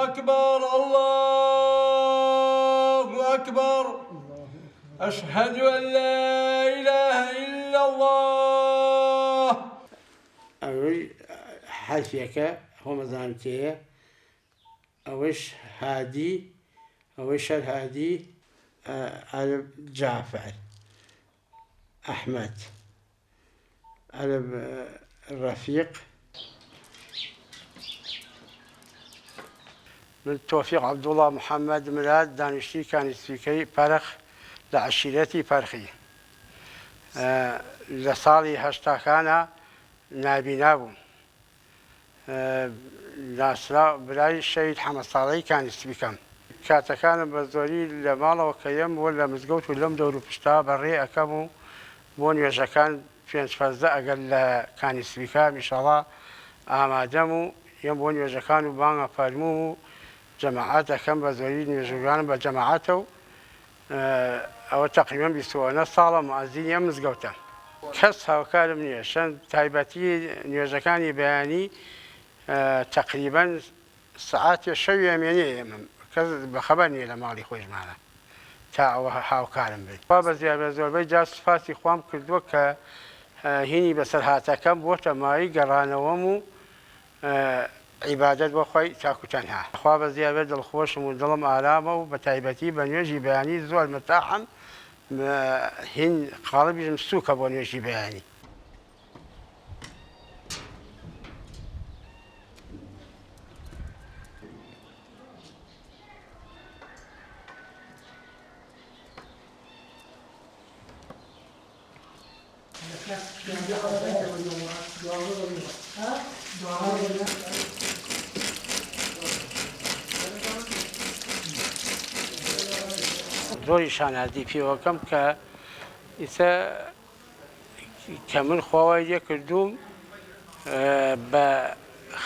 أكبر الله أكبر أشهد أن لا إله إلا الله. أول حرفك هو مزامتي أوش هادي أوش الهادي ألف جعفر أحمد ألف الرفيق من توفيق عبد الله محمد ميلاد دانشتي كان سبيكي فرخ لعشيرتي فرخي لصالي هشتا كان نابو لاسرا براي الشهيد حمد صالحي كان سبيكم كاتا كان بزوري لمالا وكيم ولا مزقوت ولا مدور بشتا بري أكمو بون يجاكان في انتفاضة أقل كان سبيكام إن شاء الله آمادمو ينبون يجاكان وبانا فارمو جماعات كم بزورين يجوان بجماعته أو تقريبا بسوانا صالة مؤذين يمزقوتا كسها وكالمني عشان تايباتي نيوزكاني بياني تقريبا ساعات شوية يمينية بخبرني لمالي خوش معنا تا هاو كالم بي بابا زيادة زور بي جاس فاسي خوام كردوك هيني بسرهاتا كم بوتا ماي قرانا ومو عبادة بخوي تاكو تنها خواب زيادة الخوش مدلم آلامه وبتايبتي بنيوجي بياني زول متاحم هن قالب مسوكة بنيوجي بياني زۆری شانازی پێوەکەم کە ئیسا کە من خۆوای لێ کردووم بە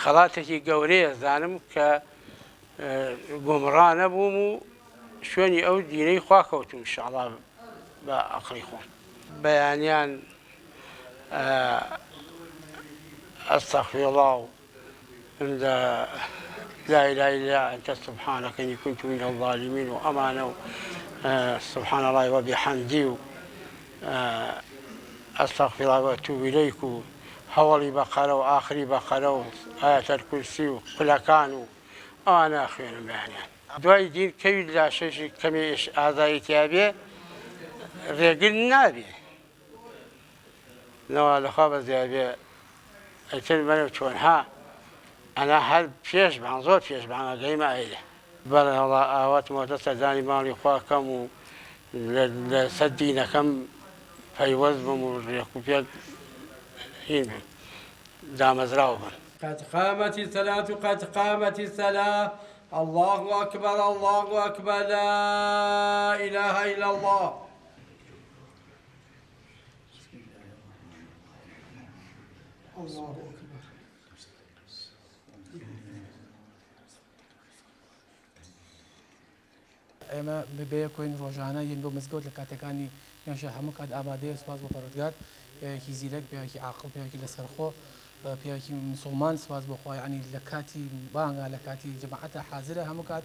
خەڵاتێکی گەورەیە زانم کە گومڕا نەبووم و شوێنی ئەو دینەی خوا کەوتم ئینشاءڵڵا بە عەقڵی خۆم بەیانیان ئەستەغفر الله عند لا إله إلا أنت سبحانك إني كنت من الظالمين وأمانة سبحان الله وبحمده أستغفر الله وأتوب إليك حولي بقرة وآخري بقرة آية الكرسي وكل كانوا أنا أخير يعني دواي دين كي لا شيء كميش أعضاء تابع رجل نابي نوال خابز يابي التلميذ وشونها أنا هل فيش بعنزور فيش بعنا قيمة إله بل الله آوات مؤسسة داني مالي خواكم لسدينا كم في وزبهم وريكوبيا هين دام زراوبا قد قامت الصلاة قد قامت الصلاة الله أكبر الله أكبر لا إله إلا الله. الله أكبر. ئێمە بەیەکۆین ڕۆژانە یەن بۆ مزگەوت لە کاتەکانی یانشە هەموو کات ئامادەیە سوپاس بۆ پەروەردگار پیاوێکی زیرەک پیاوێکی عاقڵ پیاوێکی لەسەرخۆ پیاوێکی مسڵمان سوپاس بۆ خوا یعنی لە کاتی بانگە لە کاتی جەماعەتە حازرە هەموو کات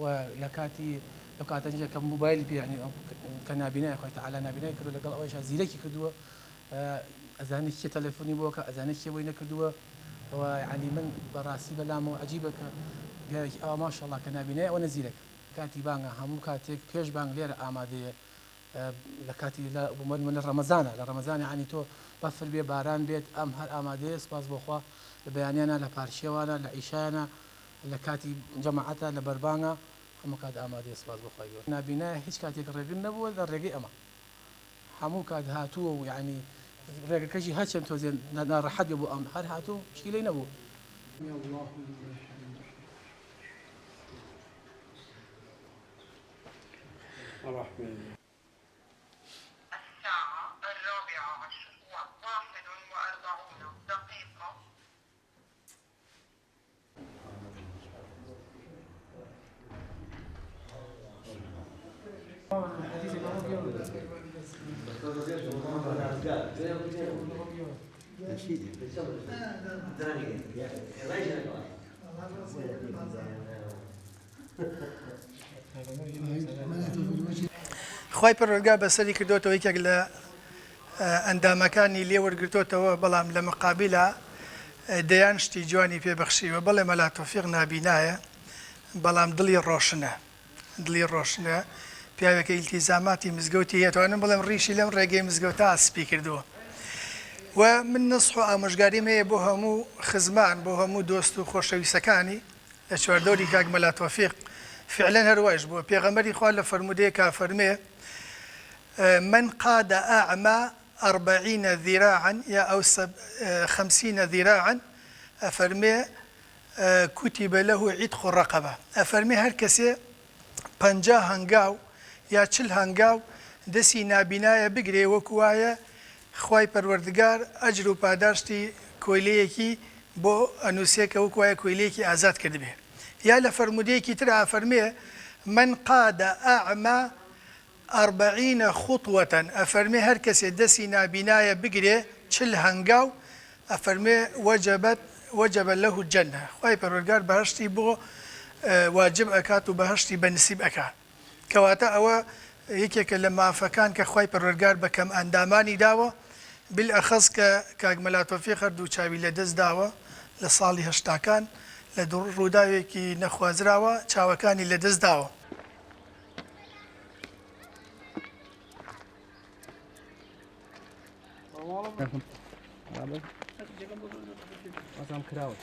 و لە کاتی لە کاتەنجە کە موبایل پێ یعنی کە نابینای خۆی تەعالا نابینای کردو لەگەڵ ئەوەیشە زیرەکی کردووە ئەزانێت کێ تەلەفۆنی بۆکە ئەزانێت کێ بۆی نەکردووە و یعنی من بەڕاستی بەلامەوە عەجیبە کە پیاوێکی ئەوە ماشەڵڵا کە نابینای ئەوە نەزیرەک کاتی بانگە هەموو کاتێک پێش بانگ لێرە ئامادەیە لە کاتی من ڕەمەزانە لە ڕەمەزان یعنی تۆ بەفر بێ باران بێت ئەم هەر ئامادەیە سپاس بۆخوا لە بەیانیانە لە پارشێوانە لە عیشایانە لە کاتی جەماعەتە لە بەربانگە هەموو کات ئامادەیە سپاس بۆخوای گەورە نابینایە هیچ کاتێک ڕێگرن نەبووە لە ڕێگەی ئەمە هەموو کات هاتووە و یعنی ڕێگەکەشی هەرچەند تۆزێ ناڕەحەت بوو ئەم هەر هاتوو شکیلەی نەبوو. الساعة 14:41 دقيقة. نشيد خی پەروەردگار بەسەری کردوتەوە یەکێک لە ئەندامەکانی لێوەرگرتوتەوە بەڵام لە مقابلە دەیان شتی جوانی پێبەخشیوە بەڵێ مەلا تۆفیق نابینایە بەڵام دڵی ڕۆشنە پیاوێکە ئیلتیزاماتی مزگەوتی هێتوانم بڵێم ڕیشی لەم ڕێگەی مزگەوتە ئاسپی کردووە و من نسخ و ئامۆژگاریم هەیە بۆ هەموو خزمان بۆ هەموو دۆست و خۆشەویستەکانی لە چواردۆری کاک مەلا تۆفیق فعلا هەروەش بووە پێغەمبەری خوا لە فەرمودەیەکا فەرمێ من قاد أعمى 40 ذراعا أو 50 ذراعا أفرمي كتب له عتق الرقبة أفرمي هر كسي 50 هنگاو یا 40 هنگاو دەسی نابینایە بگرێ وەکوایە خوای پەروەردگار ئەجر و پاداشتی کۆیلەیەکی بۆ ئەنووسێکە وەکوایە کۆیلەیەکی ئازاد کردبێ یا لە فەرمودەیەکی تر ئەفەرمێ من قاد أعمى 40 خطوة أفرمي هر كسي دسي نابناية بقري 40 هنگاو أفرمي وجب له الجنة خواهي پروردگار بهشتي بو واجب أكات و بهشتي بنسيب أكات كواتا أو يكيك لما فكان كخواهي پروردگار بكم أنداماني داوة بالأخص كاق ملا توفيق دو چاوي لدز داوة لصالي هشتاكان لدور روداوي كي نخوازراوة چاوكاني لدز داوة Azam kiraوە